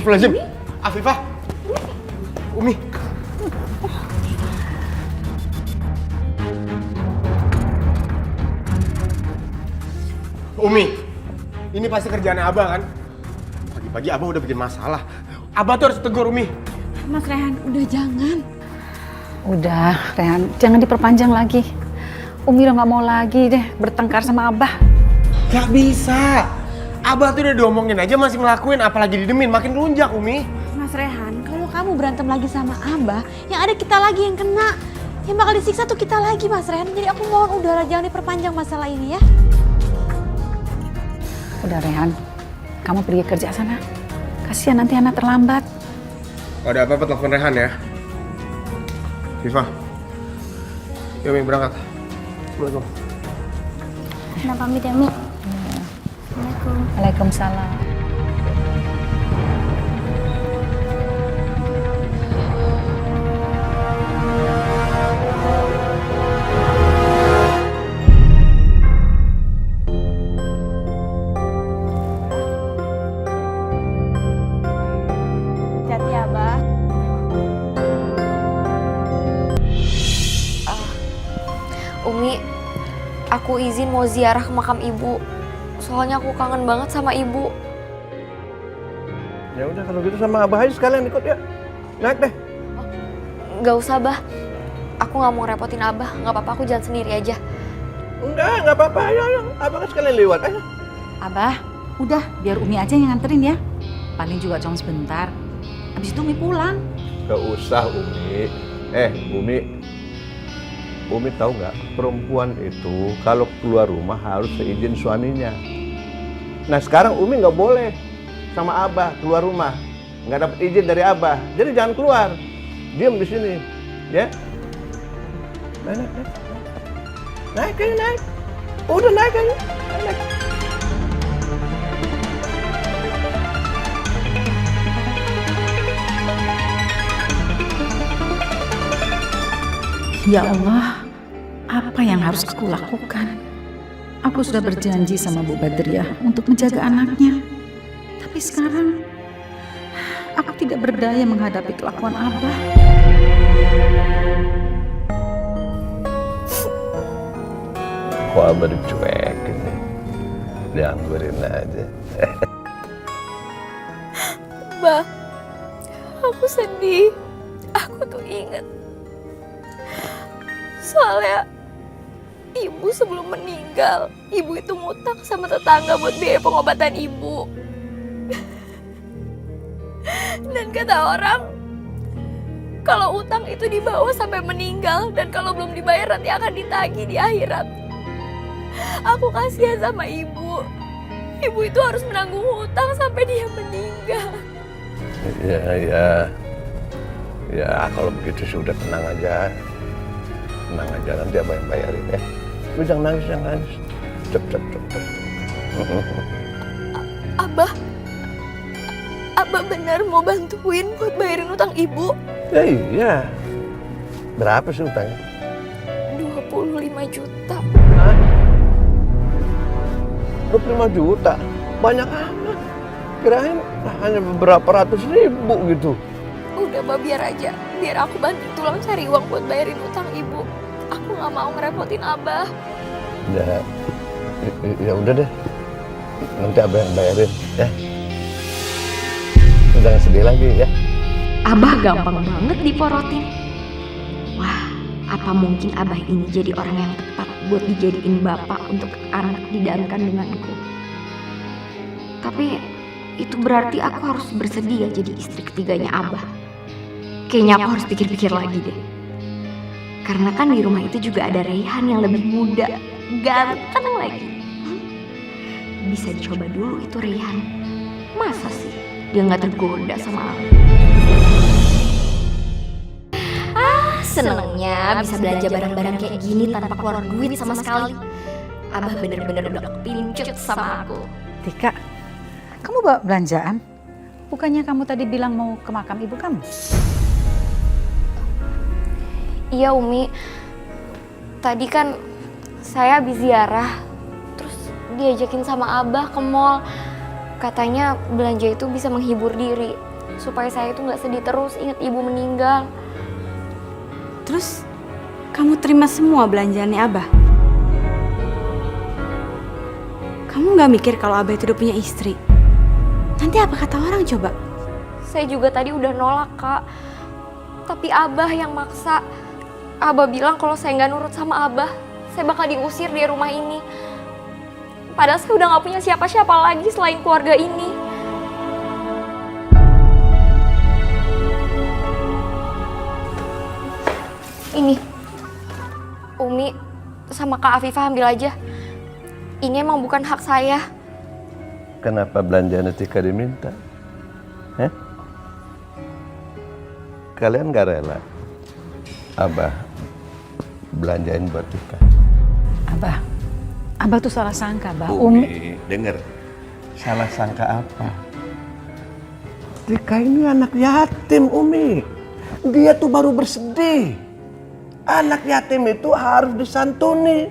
Astagfirullahaladzim. Afifah. Umi. Umi, ini pasti kerjaan Abah kan? Pagi-pagi Abah udah bikin masalah. Abah tuh harus tegur Umi. Mas Rehan, udah jangan. Udah, Rehan, jangan diperpanjang lagi. Umi udah gak mau lagi deh bertengkar sama Abah. Gak bisa. Abah tuh udah diomongin aja masih ngelakuin, apalagi didemin, makin lunjak Umi. Mas Rehan, kalau kamu berantem lagi sama Abah, yang ada kita lagi yang kena. Yang bakal disiksa tuh kita lagi, Mas Rehan. Jadi aku mohon udahlah, jangan diperpanjang masalah ini ya. Udah Rehan, kamu pergi kerja sana. Kasihan nanti anak terlambat. Kalau ada apa-apa telepon Rehan ya. Viva. Yuk Mi berangkat. Assalamualaikum. Nah, pamit ya, Mi. Assalamualaikum. Waalaikumsalam. Hati-hati ya, Abah. Umi, aku izin mau ziarah ke makam ibu. Soalnya aku kangen banget sama ibu. Ya udah kalau gitu sama Abah aja sekalian ikut ya. Naik deh. Gak usah, Bah. Aku gak mau repotin Abah. Gak apa-apa, aku jalan sendiri aja. Enggak apa-apa. Ayo. Abah kan sekalian lewat. Ayo. Abah, udah biar Umi aja yang nganterin ya. Paling juga cuma sebentar. Habis itu Umi pulang. Gak usah Umi. Umi tahu nggak, perempuan itu kalau keluar rumah harus seizin suaminya. Nah sekarang Umi nggak boleh sama Abah keluar rumah, nggak dapat izin dari Abah. Jadi jangan keluar, diam di sini, ya. Naik. Udah naik aja. Naik. Ya Allah, apa yang harus aku lakukan? Aku sudah berjanji sama Bu Badriah untuk menjaga anaknya. Tapi sekarang, aku tidak berdaya menghadapi kelakuan Abah. Kok Abah dicuekin nih? Dianggurin aja. Bah, aku sedih. Aku tuh inget. Soalnya ibu sebelum meninggal, ibu itu ngutang sama tetangga buat biaya pengobatan ibu. Dan kata orang, kalau utang itu dibawa sampai meninggal dan kalau belum dibayar nanti akan ditagih di akhirat. Aku kasihan sama ibu. Ibu itu harus menanggung hutang sampai dia meninggal. Ya kalau begitu sudah tenang aja. Tenang aja, nanti Abah yang bayarin ya. Lu jangan nangis. Cep. Abah benar mau bantuin buat bayarin utang ibu? Ya iya. Berapa sih utangnya? 25 juta. Hah? 25 juta? Banyak amat. Kirain hanya beberapa ratus ribu gitu. Udah, Bah, biar aja. Biar aku bantu tulang cari uang buat bayarin utang ibu. Aku gak mau ngerepotin Abah. Ya udah deh. Nanti Abah yang bayarin ya. Jangan sedih lagi ya. Abah gampang banget diporotin. Wah, apa mungkin Abah ini jadi orang yang tepat buat dijadiin bapak untuk anak di dalam kandunganku. Tapi itu berarti aku harus bersedia jadi istri ketiganya Abah. Kayaknya aku harus pikir-pikir lagi deh. Karena kan di rumah itu juga ada Raihan yang lebih muda, ganteng lagi. Bisa dicoba dulu itu Raihan. Masa sih dia gak tergoda sama aku? Senengnya bisa belanja barang-barang kayak gini tanpa keluar duit sama sekali. Abah bener-bener udah kepincut sama aku. Tika, kamu bawa belanjaan? Bukannya kamu tadi bilang mau ke makam ibu kamu? Iya Umi, tadi kan saya habis ziarah, terus diajakin sama Abah ke mall. Katanya belanja itu bisa menghibur diri. supaya saya itu nggak sedih terus ingat ibu meninggal. Terus kamu terima semua belanjaannya Abah? Kamu nggak mikir kalau Abah itu udah punya istri? Nanti apa kata orang coba? Saya juga tadi udah nolak, Kak. Tapi Abah yang maksa. Abah bilang kalau saya nggak nurut sama Abah, saya bakal diusir dari rumah ini. Padahal saya udah nggak punya siapa-siapa lagi selain keluarga ini. Ini, Umi sama Kak Afifah ambil aja. Ini emang bukan hak saya. Kenapa belanjaan Tika diminta? Hah? Kalian gak rela Abah belanjain buat Tika? Abah tuh salah sangka, Bah. Umi, denger. Salah sangka apa? Tika ini anak yatim, Umi. Dia tuh baru bersedih. Anak yatim itu harus disantuni,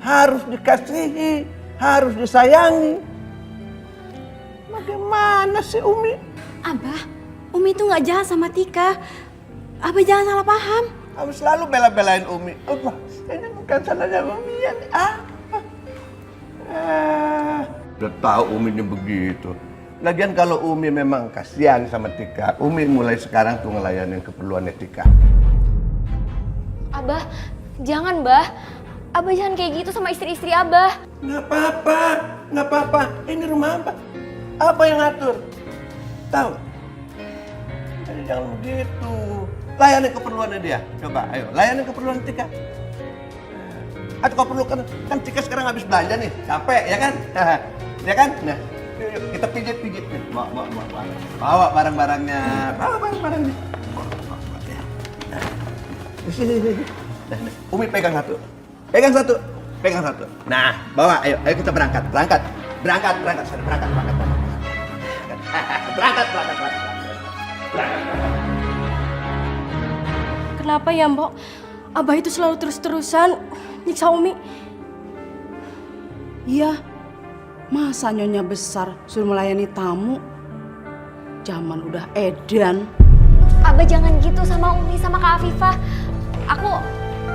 harus dikasihi, harus disayangi. Bagaimana sih Umi? Abah, Umi itu nggak jahat sama Tika. Abah jangan salah paham. Kamu selalu bela-belain Umi. Allah, ini bukan salahnya Umi ya. Udah tahu Uminya begitu. Lagian kalau Umi memang kasihan sama Tika, Umi mulai sekarang tuh ngelayanin keperluannya Tika. Abah, jangan, Bah. Abah jangan kayak gitu sama istri-istri Abah. Nggak apa-apa, nggak apa-apa. Ini rumah Abah. Apa yang ngatur? Tahu? Jadi jangan begitu. Layani keperluannya dia. Coba, ayo, layani keperluan Tika. Atau kau perlu kan Tika sekarang habis belanja nih, capek ya kan? Ya kan? Nah, yuk, kita pijit-pijit nih. Bawa barang-barangnya. Bawa barang-barangnya. Sini. Nah, Umi pegang satu. Pegang satu. Nah, bawa. Ayo kita berangkat. Berangkat. Sana, berangkat. Berangkat. Kenapa ya, Mbok? Abah itu selalu terus-terusan nyiksa Umi. Iya, masa nyonya besar suruh melayani tamu? Zaman udah edan. Abah jangan gitu sama Umi sama Kak Afifah.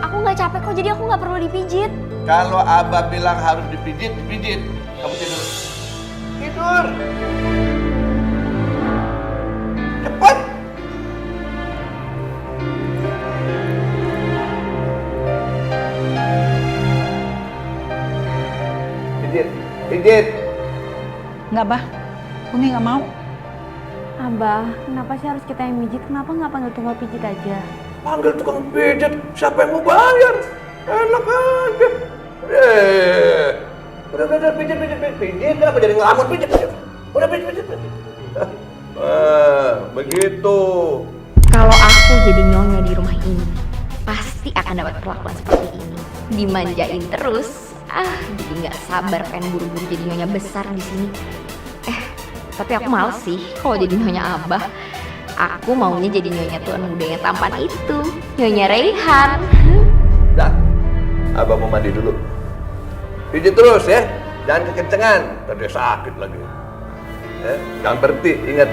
Aku nggak capek kok, jadi aku nggak perlu dipijit. Kalau Abah bilang harus dipijit. Kamu tidur. Cepat. Pijit. Nggak, Bah. Umi nggak mau. Abah, kenapa sih harus kita yang mijit? Kenapa nggak panggil tukang pijit aja? Panggil tukang pijit, siapa yang mau bayar? Enak aja. Udah pijit. Kenapa jadi ngelamun pijit? Udah pijit. Begitu. Kalau aku jadi nyonya di rumah ini, pasti akan dapat perlakuan seperti ini. Dimanjain terus. Jadi nggak sabar pengen buru-buru jadi nyonya besar di sini. Tapi aku males sih kalau jadi nyonya Abah. Aku maunya jadi nyonya tuan muda yang tampan itu, Nyonya Raihan. Dah, Abah mau mandi dulu. Pijit terus ya, jangan kekencengan, ntar dia sakit lagi. Jangan berhenti, ingat